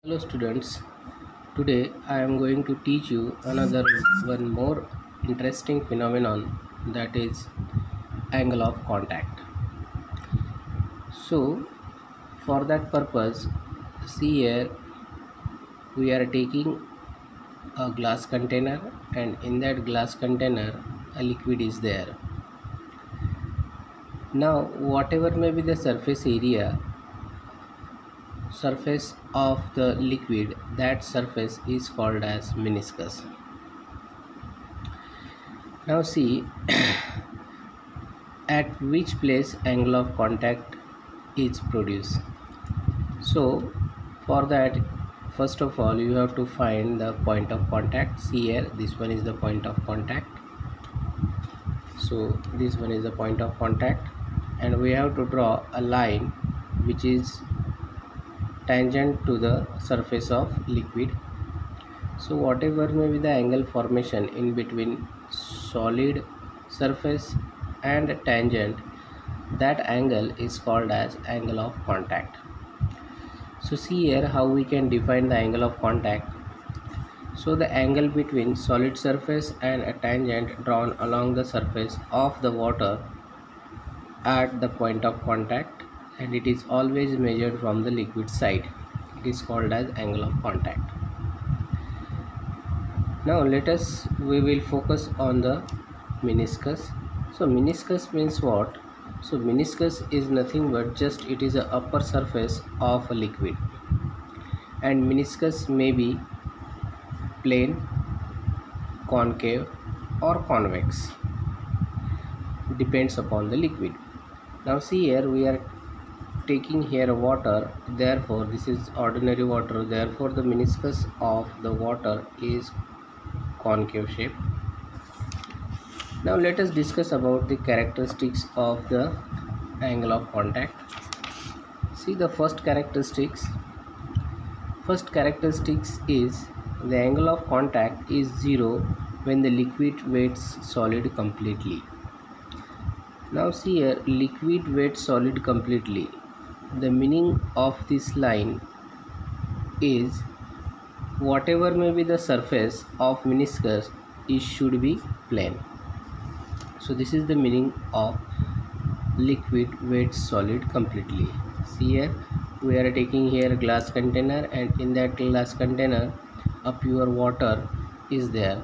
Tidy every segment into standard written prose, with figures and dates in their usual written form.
Hello students, today I am going to teach you another one more interesting phenomenon, that is angle of contact. So for that purpose, see here we are taking a glass container, and in that glass container a liquid is there. Now whatever may be the surface of the liquid, that surface is called as meniscus. Now see at which place angle of contact is produced. So for that, first of all you have to find the point of contact. See here, this one is the point of contact. So this one is the point of contact, and we have to draw a line which is tangent to the surface of liquid. So whatever may be the angle formation in between solid surface and tangent, that angle is called as angle of contact. So see here how we can define the angle of contact. So the angle between solid surface and a tangent drawn along the surface of the water at the point of contact, and it is always measured from the liquid side. It is called as angle of contact. Now we will focus on the meniscus. So meniscus means what? So meniscus is nothing but just it is a upper surface of a liquid, and meniscus may be plane, concave or convex, depends upon the liquid. Now see here we are taking here water, therefore this is ordinary water, therefore the meniscus of the water is concave shape. Now let us discuss about the characteristics of the angle of contact. See the first characteristics is the angle of contact is 0 when the liquid weights solid completely. Now see here, liquid weights solid completely. The meaning of this line is whatever may be the surface of meniscus, it should be plane. So this is the meaning of liquid weights solid completely. See here we are taking here a glass container, and in that glass container a pure water is there.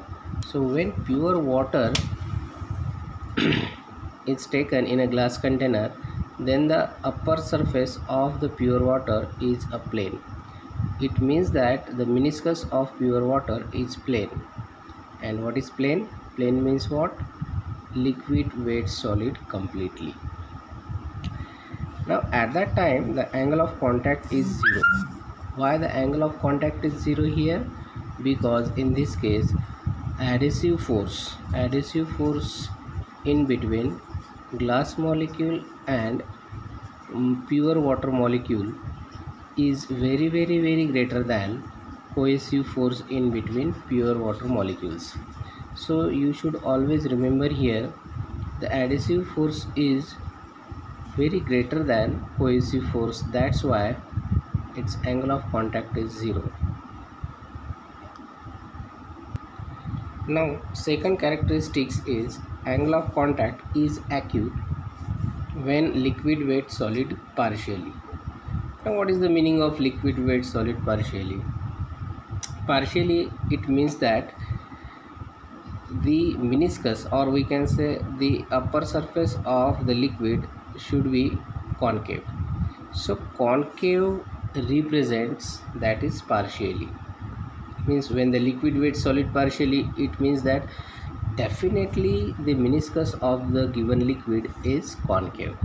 So when pure water is taken in a glass container, then the upper surface of the pure water is a plane. It means that the meniscus of pure water is plane. And what is plane? Plane means what? Liquid weights solid completely. Now at that time the angle of contact is 0. Why the angle of contact is 0 here? Because in this case adhesive force in between glass molecule and pure water molecule is very greater than cohesive force in between pure water molecules. So you should always remember here the adhesive force is very greater than cohesive force, that's why its angle of contact is 0. Now second characteristics is angle of contact is acute when liquid weights solid partially. Now what is the meaning of liquid weights solid partially? Partially, it means that the meniscus, or we can say the upper surface of the liquid, should be concave. So concave represents that is partially, means when the liquid weights solid partially, it means that definitely the meniscus of the given liquid is concave.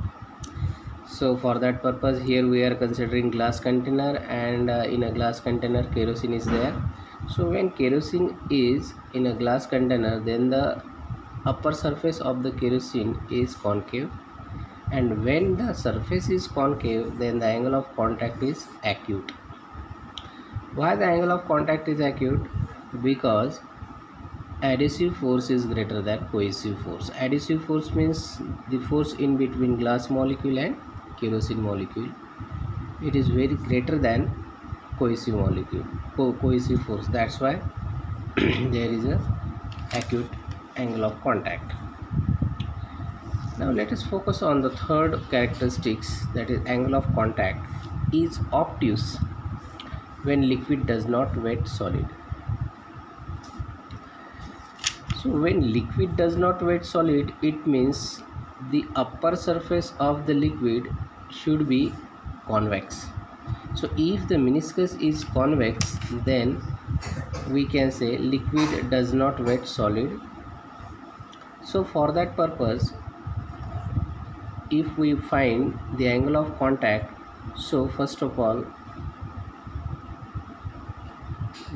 So for that purpose here we are considering glass container, and in a glass container kerosene is there. So when kerosene is in a glass container, then the upper surface of the kerosene is concave, and when the surface is concave, then the angle of contact is acute. Why the angle of contact is acute? Because adhesive force is greater than cohesive force. Adhesive force means the force in between glass molecule and kerosene molecule. It is very greater than cohesive molecule, cohesive force. That's why there is a acute angle of contact. Now let us focus on the third characteristics, that is angle of contact is obtuse when liquid does not wet solid. So when liquid does not wet solid, it means the upper surface of the liquid should be convex. So if the meniscus is convex, then we can say liquid does not wet solid. So for that purpose, if we find the angle of contact, so first of all,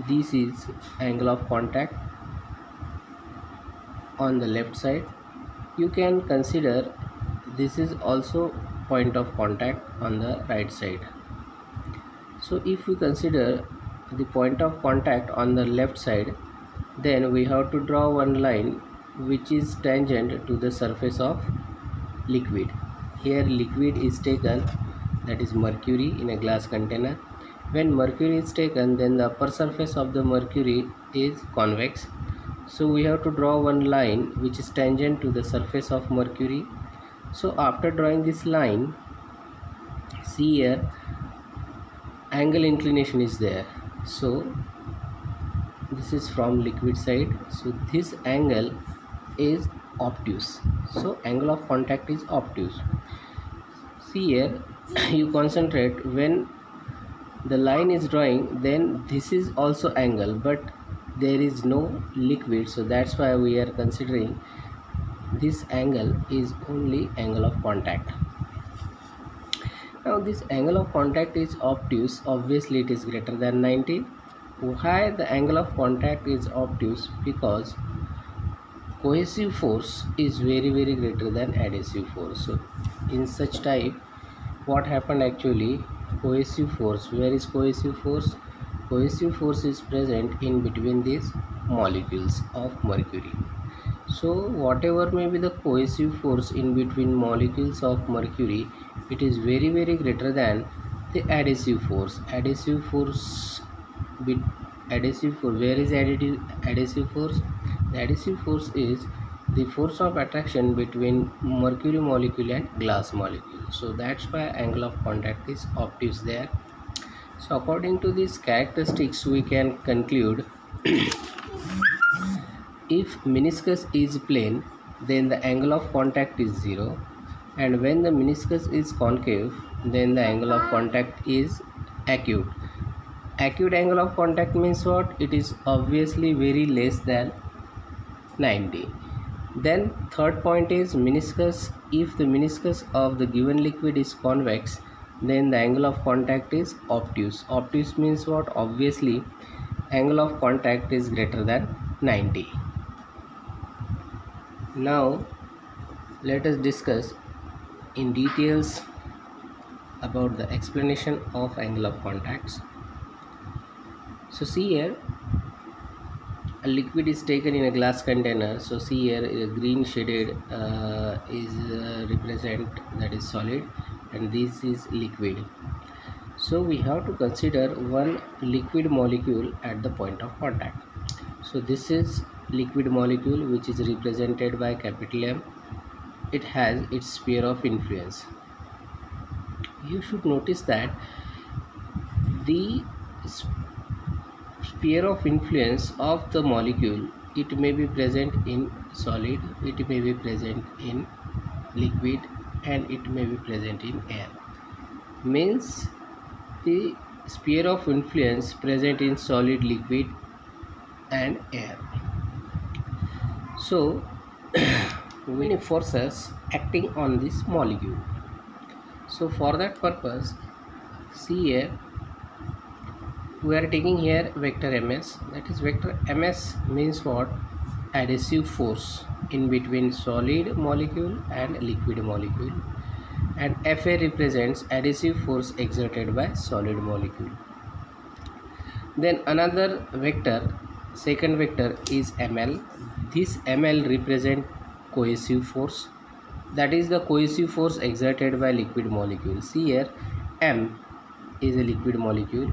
this is angle of contact on the left side. You can consider this is also point of contact on the right side. So if we consider the point of contact on the left side, then we have to draw one line which is tangent to the surface of liquid. Here liquid is taken, that is mercury, in a glass container. When mercury is taken, then the upper surface of the mercury is convex. So we have to draw one line which is tangent to the surface of mercury. So after drawing this line, see here angle inclination is there. So this is from liquid side, so this angle is obtuse. So angle of contact is obtuse. See here, you concentrate when the line is drawing, then this is also angle, but there is no liquid, so that's why we are considering this angle is only angle of contact. Now this angle of contact is obtuse, obviously it is greater than 90. Why the angle of contact is obtuse? Because cohesive force is very greater than adhesive force. So in such type, what happened actually, cohesive force, where is cohesive force? Cohesive force is present in between these molecules of mercury. So whatever may be the cohesive force in between molecules of mercury, it is very greater than the adhesive force. Adhesive force, where is adhesive force? The adhesive force is the force of attraction between mercury molecule and glass molecule. So that's why angle of contact is obtuse there. So according to these characteristics, we can conclude if meniscus is plane, then the angle of contact is 0, and when the meniscus is concave, then the angle of contact is acute. Acute angle of contact means what? It is obviously very less than 90. Then third point is meniscus. If the meniscus of the given liquid is convex, then the angle of contact is obtuse. Obtuse means what? Obviously angle of contact is greater than 90. Now let us discuss in details about the explanation of angle of contacts. So see here, a liquid is taken in a glass container. So see here, a green shaded is represent, that is solid, and this is liquid. So we have to consider one liquid molecule at the point of contact. So this is liquid molecule which is represented by capital M. It has its sphere of influence. You should notice that the sphere of influence of the molecule, it may be present in solid, it may be present in liquid, and it may be present in air. Means the sphere of influence present in solid, liquid and air. So many forces acting on this molecule. So for that purpose, see here, we are taking here vector ms. That is vector ms means what? Adhesive force in between solid molecule and liquid molecule, and fa represents adhesive force exerted by solid molecule. Then another vector, second vector is ml. This ml represent cohesive force, that is the cohesive force exerted by liquid molecule. See here, m is a liquid molecule,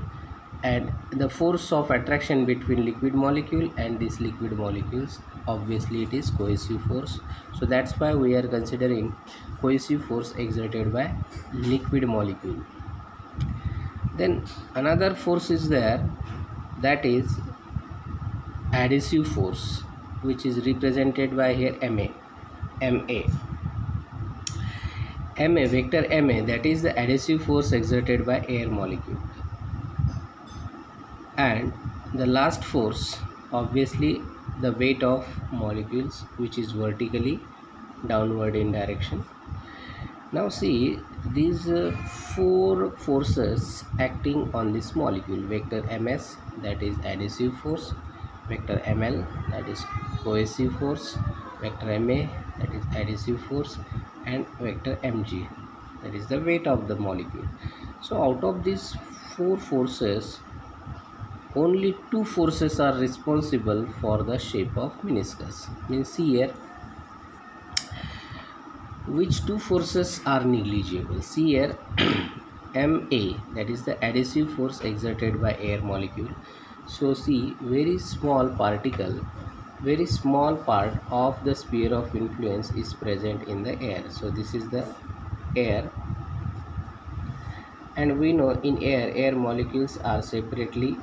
and the force of attraction between liquid molecule and these liquid molecules, obviously it is cohesive force. So that's why we are considering cohesive force exerted by liquid molecule. Then another force is there, that is adhesive force, which is represented by here ma vector ma, that is the adhesive force exerted by air molecule. And the last force, obviously the weight of molecules, which is vertically downward in direction. Now see these four forces acting on this molecule: vector ms, that is adhesive force; vector ml, that is cohesive force; vector ma, that is adhesive force; and vector mg, that is the weight of the molecule. So out of these four forces, only two forces are responsible for the shape of meniscus. Means here which two forces are negligible. See here ma, that is the adhesive force exerted by air molecule. So see, very small particle, very small part of the sphere of influence is present in the air. So this is the air, and we know in air molecules are separately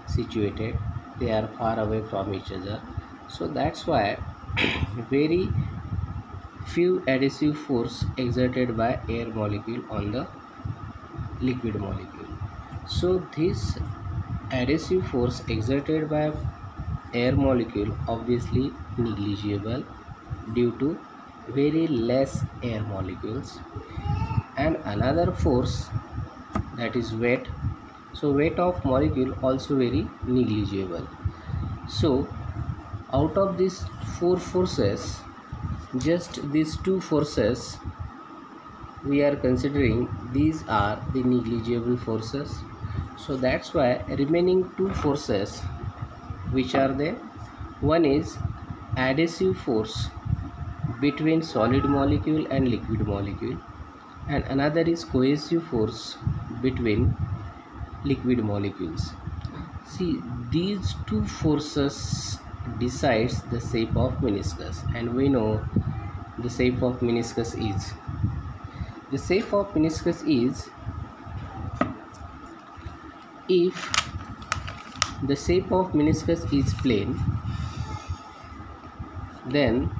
situated, they are far away from each other. So that's why very few adhesive force exerted by air molecule on the liquid molecule. So this adhesive force exerted by air molecule obviously negligible due to very less air molecules. And another force, that is weight. So weight of molecule also very negligible. So out of these four forces, just these two forces we are considering, these are the negligible forces. So that's why remaining two forces, which are there, one is adhesive force between solid molecule and liquid molecule, and another is cohesive force between liquid molecules. See, these two forces decides the shape of meniscus, and we know the shape of meniscus is, if the shape of meniscus is plane, then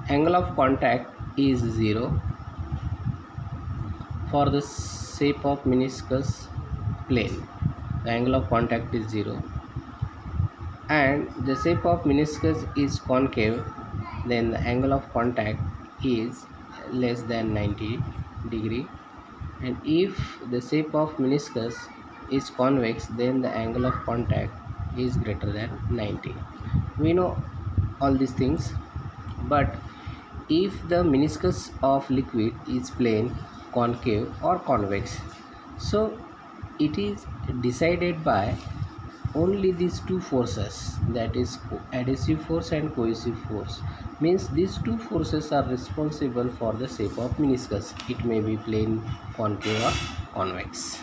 angle of contact is 0 for the shape of meniscus plane. The angle of contact is 0, and the shape of meniscus is concave, then the angle of contact is less than 90 degree. And if the shape of meniscus is convex, then the angle of contact is greater than 90. We know all these things, but if the meniscus of liquid is plane, concave or convex, so it is decided by only these two forces, that is adhesive force and cohesive force. Means these two forces are responsible for the shape of meniscus. It may be plane, concave or convex.